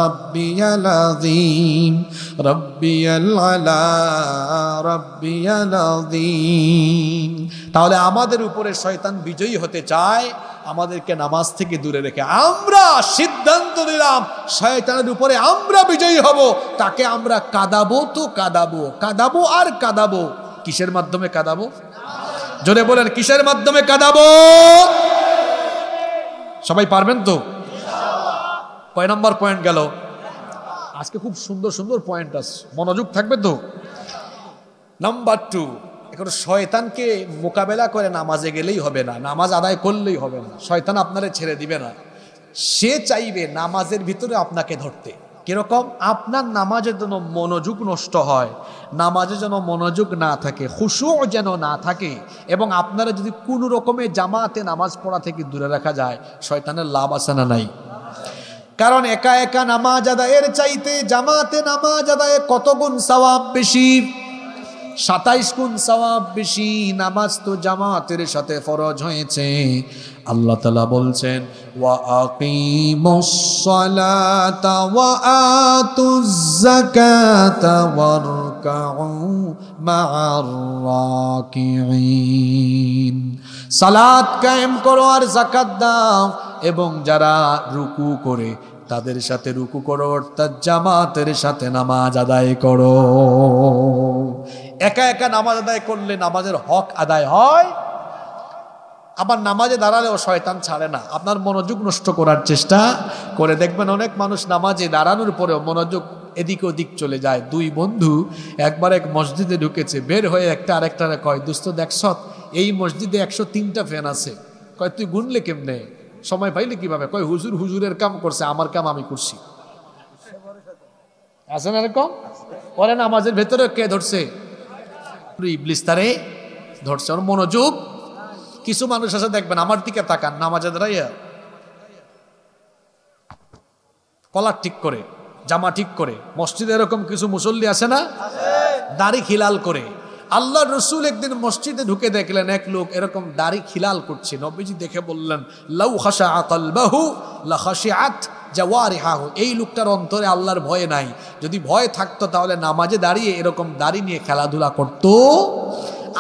রব্বিয়াল আযীম, রব্বিয়াল আলা রব্বিয়াল আযীম। তাহলে আমাদের উপরে শয়তান বিজয়ী হতে চায়, আমাদেরকে নামাজ থেকে দূরে রেখে আমরা সিদ্ধান্ত নিলাম শয়তানের উপরে আমরা বিজয়ী হব। তাকে আমরা কাঁদাবো তো কাঁদাবো, কাঁদাবো আর কাঁদাবো। কিসের মাধ্যমে কাঁদাবো? জোরে বলেন, কিসের মাধ্যমে কাঁদাবো? সবাই পারবেন তো? কয় নম্বর পয়েন্ট গেল? আজকে খুব সুন্দর সুন্দর পয়েন্ট আছে, মনোযোগ থাকবে তো। নাম্বার 2, এখন শয়তানকে মোকাবেলা করে নামাজে গেলেই হবে না, নামাজ আদায় করলেই হবে না। শয়তান আপনারে ছেড়ে দিবে না। সে চাইবে নামাজের ভিতরে আপনাকে ধরতে। কিরকম? আপনার নামাজের জন্য মনোযোগ নষ্ট হয়, নামাজের জন্য মনোযোগ না থাকে, খুশু যেন না থাকে, এবং আপনারা যদি কোনো রকমের জামাতে নামাজ পড়া থেকে দূরে রাখা যায়, শয়তানের লাভ আছে না নাই? কারণ একা একা নামাজ আদায়ের চাইতে জামাতে নামাজ আদায়ে কত গুণ সওয়াব বেশি? 27 গুণ সওয়াব বেশি। নামাজ তো জামাতের সাথে ফরজ হয়েছে। আল্লাহ তাআলা বলছেন, ওয়া আকিমুস সালাতা ওয়া আতুজ যাকাতা ওয়ারকাউ মা'আর রাকিঈন। সালাত কায়েম করো আর যাকাত দাও, এবং যারা রুকু করে তাদের সাথে রুকু করো, অর্থাৎ জামাতের সাথে নামাজ আদায় করো। একা একা নামাজ আদায় করলে নামাজের হক আদায় হয়, আবার নামাজে দাঁড়ালেও শয়তান ছাড়ে না, আপনার মনোযোগ নষ্ট করার চেষ্টা করে। দেখবেন অনেক মানুষ নামাজে দাঁড়ানোর পরেও মনোযোগ এদিক ওদিক চলে যায়। 2 বন্ধু একবার এক মসজিদে ঢুকেছে, বের হয়ে একটা আরেকটারে কয়, দোস্ত দেখছ এই মসজিদে 103টা ফ্যান আছে। কয় তুই গুনলে কেমনে, সময় পাইলে কিভাবে? কয় হুজুর হুজুরের কাম করছে, আমার কাম আমি করছি। আছে না এরকম? পরে নামাজের ভেতরে কে ধরছে? ইবলিস তারে ধরছে, ওর মনোযোগ। কিছু মানুষ আছে দেখবেন, আমার দিকে তাকান, নামাজে দাঁড়াইয়া কলার ঠিক করে, জামা ঠিক করে। মসজিদে এরকম কিছু মুসল্লি আছে না, দাড়ি খিলাল করে। আল্লাহ রসুল একদিন মসজিদে ঢুকে দেখলেন এক লোক এরকম দাড়ি খিলাল করছে। নবীজি দেখে বললেন, লাউ খাশাআ কলবাহু লা খাশিআত জাওয়ারিহাহু। এই লোকটার অন্তরে আল্লাহর ভয় নাই। যদি ভয় থাকতো তাহলে নামাজে দাঁড়িয়ে এরকম দাড়ি নিয়ে খেলাধুলা করতো।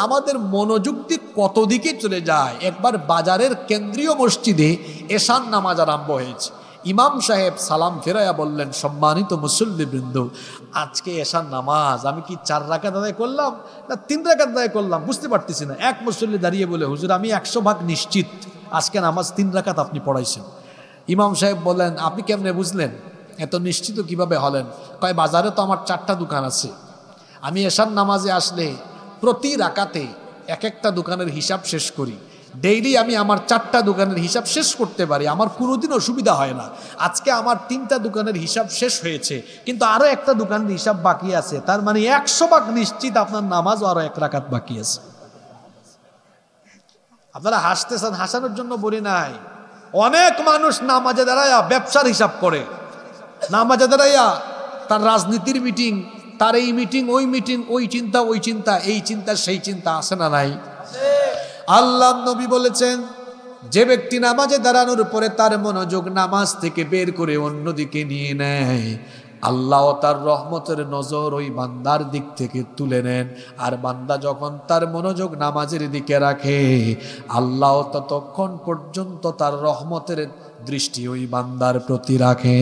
আমাদের মনোযোগ দিক কত দিকে চলে যায়। একবার বাজারের কেন্দ্রীয় মসজিদে এশান নামাজ আরম্ভ হয়েছে। ইমাম সাহেব সালাম ফেরাইয়া বললেন, সম্মানিত মুসল্লিবৃন্দ, আজকে এশার নামাজ আমি কি 4 রাকাত আদায় করলাম না 3 রাকাত আদায় করলাম বুঝতে পারতেছি না। এক মুসল্লি দাঁড়িয়ে বলে, হুজুর আমি 100% নিশ্চিত আজকে নামাজ 3 রাকাত আপনি পড়াইছেন। ইমাম সাহেব বলেন, আপনি কেমনে বুঝলেন, এত নিশ্চিত কিভাবে হলেন? কয়, বাজারে তো আমার 4টা দোকান আছে, আমি এশার নামাজে আসলে প্রতি রাকাতে এক একটা দোকানের হিসাব শেষ করি। ডেইলি আমি আমার 4টা দোকানের হিসাব শেষ করতে পারি, আমার কোনোদিন অসুবিধা হয় না। আজকে আমার 3টা দোকানের হিসাব শেষ হয়েছে, কিন্তু আরো একটা দোকানের হিসাব বাকি আছে। তার মানে 100% নিশ্চিত আপনার নামাজও আরো 1 রাকাত বাকি আছে। আপনারা হাসতেছেন, হাসানোর জন্য বলি নাই। অনেক মানুষ নামাজে দাঁড়াইয়া ব্যবসার হিসাব করে, নামাজে দাঁড়াইয়া তার রাজনীতির মিটিং, তার এই মিটিং ওই মিটিং, ওই চিন্তা ওই চিন্তা, এই চিন্তা সেই চিন্তা, আছে না নাই? আল্লাহ নবী বলেছেন, যে ব্যক্তি নামাজে দাঁড়ানোর পরে তার মনোযোগ নামাজ থেকে বের করে অন্যদিকে নিয়ে নেয়, আল্লাহ তার রহমতের নজর ওই বান্দার দিক থেকে তুলে নেন। আর বান্দা যখন তার মনোযোগ নামাজের দিকে রাখে, আল্লাহ ততক্ষণ পর্যন্ত তার রহমতের দৃষ্টি ওই বান্দার প্রতি রাখে।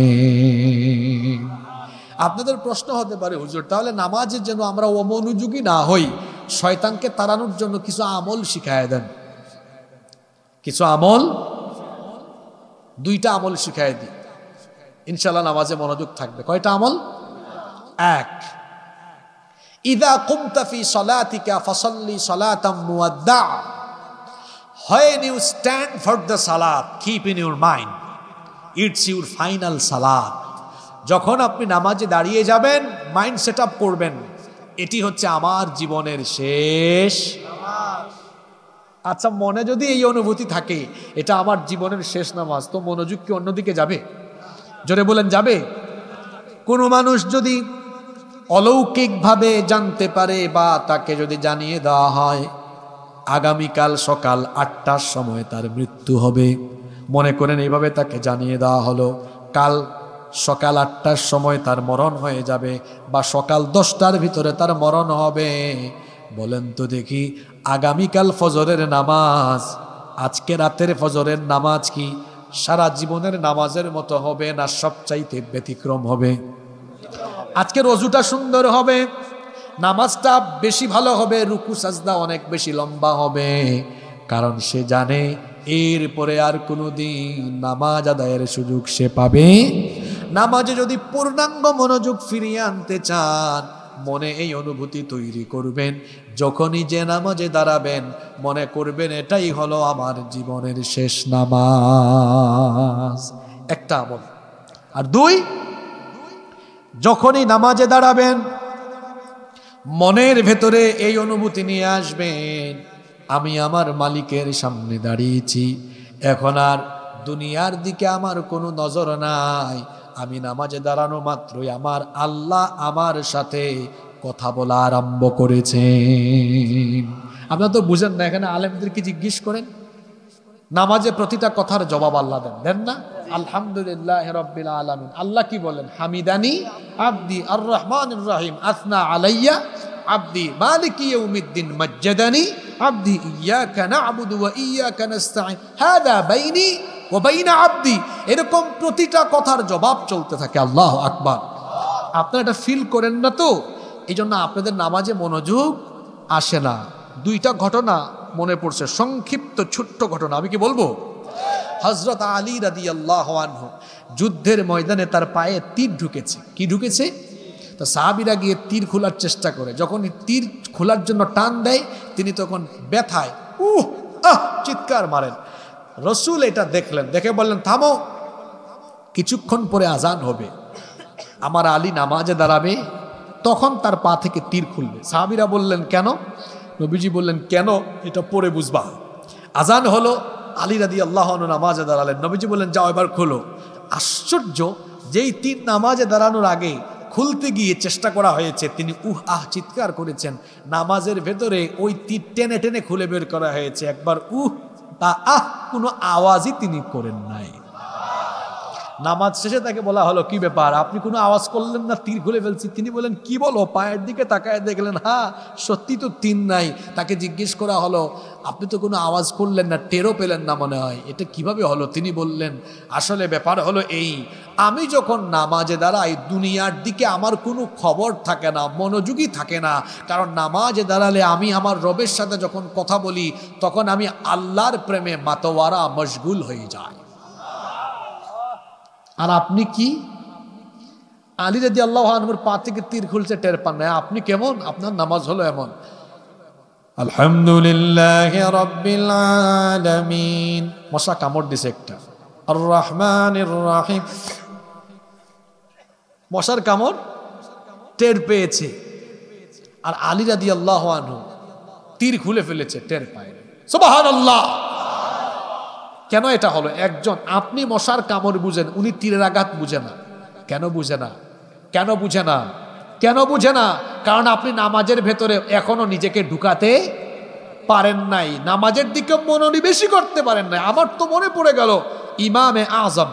আপনাদের প্রশ্ন হতে পারে, হুজুর তাহলে নামাজের জন্য আমরা অমনোযোগী না হই, শয়তানকে তাড়ানোর জন্য কিছু আমল শিখায় দেন। কিছু আমল, দুইটা আমল শিখায় দিই, ইনশাআল্লাহ নামাজে মনোযোগ থাকবে। কয়টা আমল? এক, ইযা কুমতা ফি সালাতিকা ফাসাল্লি সালাতাম মুওয়াদ্দা। When you stand for the salat, keep in your mind it's your final salat. যখন আপনি নামাজে দাঁড়িয়ে যাবেন, মাইন্ড সেট আপ করবেন, এটি হচ্ছে আমার জীবনের শেষ নামাজ। আচ্ছা, মনে যদি এই অনুভূতি থাকে এটা আমার জীবনের শেষ নামাজ, তো মনোযোগ কি অন্যদিকে যাবে? জোরে বলেন, যাবে? কোনো মানুষ যদি অলৌকিকভাবে জানতে পারে বা তাকে যদি জানিয়ে দেওয়া হয় আগামীকাল সকাল 8টার সময় তার মৃত্যু হবে, মনে করেন এইভাবে তাকে জানিয়ে দেওয়া হলো কাল সকাল 8টার সময় তার মরণ হয়ে যাবে বা সকাল 10টার ভিতরে তার মরণ হবে, বলেন তো দেখি আগামীকাল ফজরের নামাজ, আজকে রাতের ফজরের নামাজ কি সারা জীবনের নামাজের মতো হবে না সবচাইতে ব্যতিক্রম হবে? আজকের ওযুটা সুন্দর হবে, নামাজটা বেশি ভালো হবে, রুকু সাজদা অনেক বেশি লম্বা হবে, কারণ সে জানে এরপরে আর কোনোদিন নামাজ আদায়ের সুযোগ সে পাবে। নামাজে যদি পূর্ণাঙ্গ মনোযোগ ফিরিয়ে আনতে চান, মনে এই অনুভূতি তৈরি করবেন, যখনই যে নামাজে দাঁড়াবেন মনে করবেন এটাই হলো আমার জীবনের শেষ নামাজ। একটা আমল। আর দুই, যখনই নামাজে দাঁড়াবেন মনের ভেতরে এই অনুভূতি নিয়ে আসবেন, আমি আমার মালিকের সামনে দাঁড়িয়েছি, এখন আর দুনিয়ার দিকে আমার কোনো নজর নাই, আমি নামাজে দাঁড়ানো মাত্রই আমার আল্লাহ আমার সাথে কথা বলা আরম্ভ করেছেন। আপনারা তো বুঝেন না, এখানে আলেমদেরকে জিজ্ঞেস করেন, নামাজে প্রতিটা কথার জবাব আল্লাহ দেন, দেন না? আলহামদুলিল্লাহ রাব্বিল আলামিন। আল্লাহ কি বলেন? হামিদানি আবদি আর রহমানির রহিম আসনা আলাইয়া আবদি মালিকি ইয়াউমিদ্দিন মাজ্জাদানি আবদি ইয়াকা না'বুদু ওয়া ইয়াকা নাস্তাঈন হাদা বাইনি ওয়া বাইনা আবদি। এরকম প্রতিটা কথার জবাব চলতে থাকে। আল্লাহু আকবার। আপনারা এটা ফিল করেন না তো, এই জন্য আপনাদের নামাজে মনোযোগ আসে না। দুইটা ঘটনা মনে পড়ছে, সংক্ষিপ্ত ছোট্ট ঘটনা, আমি কি বলবো? হযরত আলী রাদিয়াল্লাহু আনহু যুদ্ধের ময়দানে তার পায়ে তীর ঢুকেছে। কি ঢুকেছে? তো সাহাবীরা গিয়ে তীর খোলার চেষ্টা করে, যখন তীর খোলার জন্য টান দেয় তিনি তখন ব্যথায় চিৎকার মারেন। রাসূল এটা দেখলেন, দেখে বললেন থামো, কিছুক্ষণ পরে আজান হবে, আমার আলী নামাজে দাঁড়াবে, তখন তার পা থেকে তীর খুলবে। সাহাবীরা বললেন কেন? নবীজি বললেন কেন এটা পরে বুঝবা। আজান হলো, আলী রাদিয়াল্লাহু আনহু নামাজে দাঁড়ালেন, নবীজি বললেন যাও এবার খোলো। আশ্চর্য, যেই তীর নামাজে দাঁড়ানোর আগে খুলতে গিয়ে চেষ্টা করা হয়েছে, তিনি চিৎকার করেছেন, নামাজের ভেতরে ওই তীর টেনে টেনে খুলে বের করা হয়েছে, একবার কোনো আওয়াজই তিনি করেন নাই। নামাজ শেষে তাকে বলা হলো কি ব্যাপার, আপনি কোনো আওয়াজ করলেন না, তীর খুলে ফেলছি। তিনি বলেন কি বলো? পায়ের দিকে তাকায় দেখলেন হ্যাঁ সত্যি তো তীর নাই। তাকে জিজ্ঞেস করা হলো আপনি তো কোনো আওয়াজ করলেন না, টেরও পেলেন না মনে হয়, এটা কিভাবে হলো? তিনি বললেন আসলে ব্যাপার হলো এই, আমি যখন নামাজে দাঁড়াই দুনিয়ার দিকে আমার কোনো খবর থাকে না, মনোযোগী থাকে না, কারণ নামাজে দাঁড়ালে আমি আমার রবের সাথে যখন কথা বলি তখন আমি আল্লাহর প্রেমে মাতোয়ারা মশগুল হয়ে যাই। আর আপনি কি? আলী রাদিয়াল্লাহু আনহুর পা থেকে তীর খুলছে, টের পান না। আপনি কেমন? আপনার নামাজ হলো এমন। আলহামদুলিল্লাহি রাব্বিল আলামিন। মশা কামড় দিছে একটা। আর রহমানির রহিম। মশার কামড় টের পেয়েছে, আর আলী রাদিয়াল্লাহু আনহু তীর খুলে ফেলেছে, টের পায় না। সুবহানাল্লাহ। কেন এটা হলো? একজন, আপনি মশার কামড় বুঝেন, উনি তীরের আঘাত বুঝে না। কেন বুঝে না? কেন বুঝে না? কেন বুঝে না? কারণ আপনি নামাজের ভেতরে এখনো নিজেকে ঢুকাতে পারেন নাই, নামাজের দিকে মনোনিবেশই করতে পারেন নাই। আমার তো মনে পড়ে গেল ইমামে আজম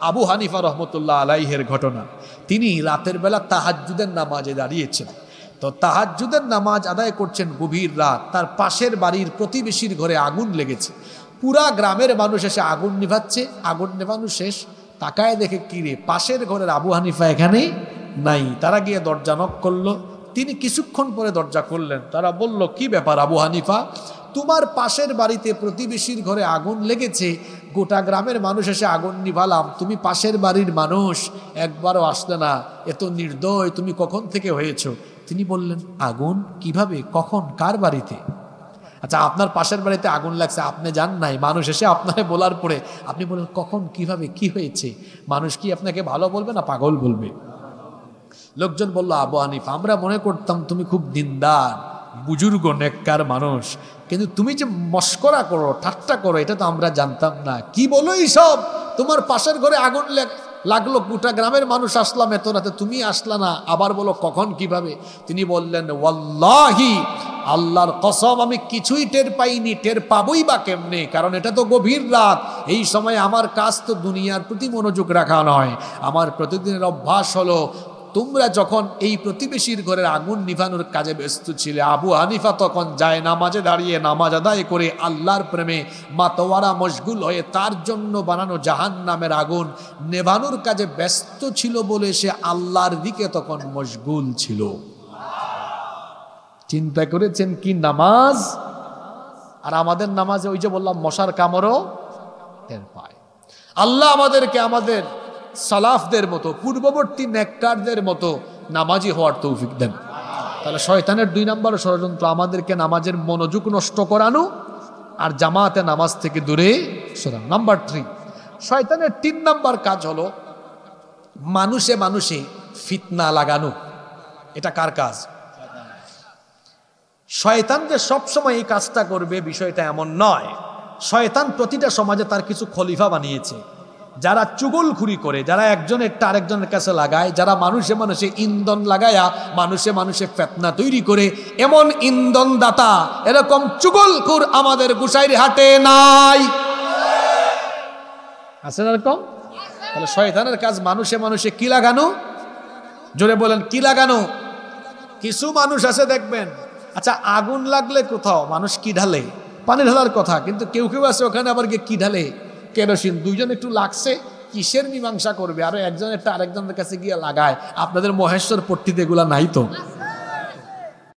আবু হানিফা রহমতুল্লাহ আলাইহের ঘটনা। তিনি রাতের বেলা তাহাজ্জুদের নামাজে দাঁড়িয়েছেন। তো তাহাজ্জুদের নামাজ আদায় করছেন গভীর রাত, তার পাশের বাড়ির প্রতিবেশীর ঘরে আগুন লেগেছে। পুরা গ্রামের মানুষ এসে আগুন নিভাচ্ছে, আগুন নেভানো শেষ, তাকায় দেখে কিরে পাশের ঘরের আবু হানিফা এখানে নাই। তারা গিয়ে দরজা নক করলো, তিনি কিছুক্ষণ পরে দরজা করলেন। তারা বলল, কি ব্যাপার আবু হানিফা, তোমার পাশের বাড়িতে প্রতিবেশীর ঘরে আগুন লেগেছে, গোটা গ্রামের মানুষ এসে আগুন নিভালাম, তুমি পাশের বাড়ির মানুষ একবারও আসলে না, এত নির্দয়, তুমি কখন থেকে হয়েছো? তিনি বললেন, আগুন কিভাবে, কখন, কার বাড়িতে? আচ্ছা, আপনার পাশের বাড়িতে আগুন লাগছে, আপনি জান নাই, মানুষ এসে আপনাকে বলার পরে আপনি বলেন কখন, কিভাবে, কি হয়েছে? মানুষ কি আপনাকে ভালো বলবে না পাগল বলবে? লোকজন বলল, আবু হানিফা, আমরা মনে করতাম তুমি খুব দিনদার, বুজুর্গ, নেককার মানুষ, কিন্তু তুমি যে মস্করা করো, ঠাট্টা করো, এটা তো আমরা জানতাম না। কি বলো এইসব? তোমার পাশের ঘরে আগুন লাগলো, গোটা গ্রামের মানুষ আসলাম এত রাতে, তুমি আসলা না, আবার বলো কখন, কিভাবে? তিনি বললেন, ওয়াল্লাহি, আল্লাহর কসম, আমি কিছুই টের পাইনি, টের পাবই বা কেমনে, কারণ এটা তো গভীর রাত, এই সময় আমার কাজ তো দুনিয়ার প্রতি মনোযোগ রাখা নয়। আমার প্রতিদিনের অভ্যাস হলো, তোমরা যখন এই প্রতিবেশীর ঘরের আগুন নিভানোর কাজে ব্যস্ত ছিলে, আবু হানিফা তখন যায় নামাজে দাঁড়িয়ে নামাজ আদায় করে আল্লাহর প্রেমে মাতোয়ারা মশগুল হয়ে তার জন্য বানানো জাহান্নামের আগুন নেভানোর কাজে ব্যস্ত ছিল বলে সে আল্লাহর দিকে তখন মশগুল ছিল। চিন্তা করেছেন কি নামাজ? আর আমাদের নামাজে ওই যে বললাম মশার কামড়ও টের পায়। আল্লাহ আমাদেরকে আমাদের সালাফদের মতো, পূর্ববর্তী নেককারদের মতো নামাজি হওয়ার তৌফিক দেন। তাহলে শয়তানের 2 নম্বর ষড়যন্ত্র আমাদেরকে নামাজের মনোযোগ নষ্ট করানো আর জামাতে নামাজ থেকে দূরে সরানো। নাম্বার 3, শয়তানের 3 নম্বর কাজ হলো মানুষে মানুষে ফিতনা লাগানো। এটা কার কাজ? শয়তান যে সবসময় এই কাজটা করবে বিষয়টা এমন নয়। শয়তান প্রতিটা সমাজে তার কিছু খলিফা বানিয়েছে, যারা চুগলখুরি করে, যারা একজনেরটা আরেকজনের কাছে লাগায়, যারা মানুষে মানুষে ইন্ধন লাগায়া মানুষে মানুষে ফিতনা তৈরি করে, এমন ইন্ধন দাতা, এরকম চুগলখুর আমাদের গোসাইর হাটে নাই। আছে না এরকম? তাহলে শয়তানের কাজ মানুষে মানুষে কি লাগানো? জোরে বলেন, কি লাগানো? কিছু মানুষ আছে দেখবেন, আচ্ছা আগুন লাগলে কোথাও মানুষ কি ঢালে? পানি ঢালার কথা, কিন্তু কেউ কেউ আছে ওখানে আবার গিয়ে কি ঢালে? কেরোসিন। দুইজন একটু লাগছে, কিসের মীমাংসা করবে? আরো একজনেরটা আরেকজনের কাছে গিয়ে লাগায়। আপনাদের মহেশ্বর পট্টিতে এগুলা নাই তো?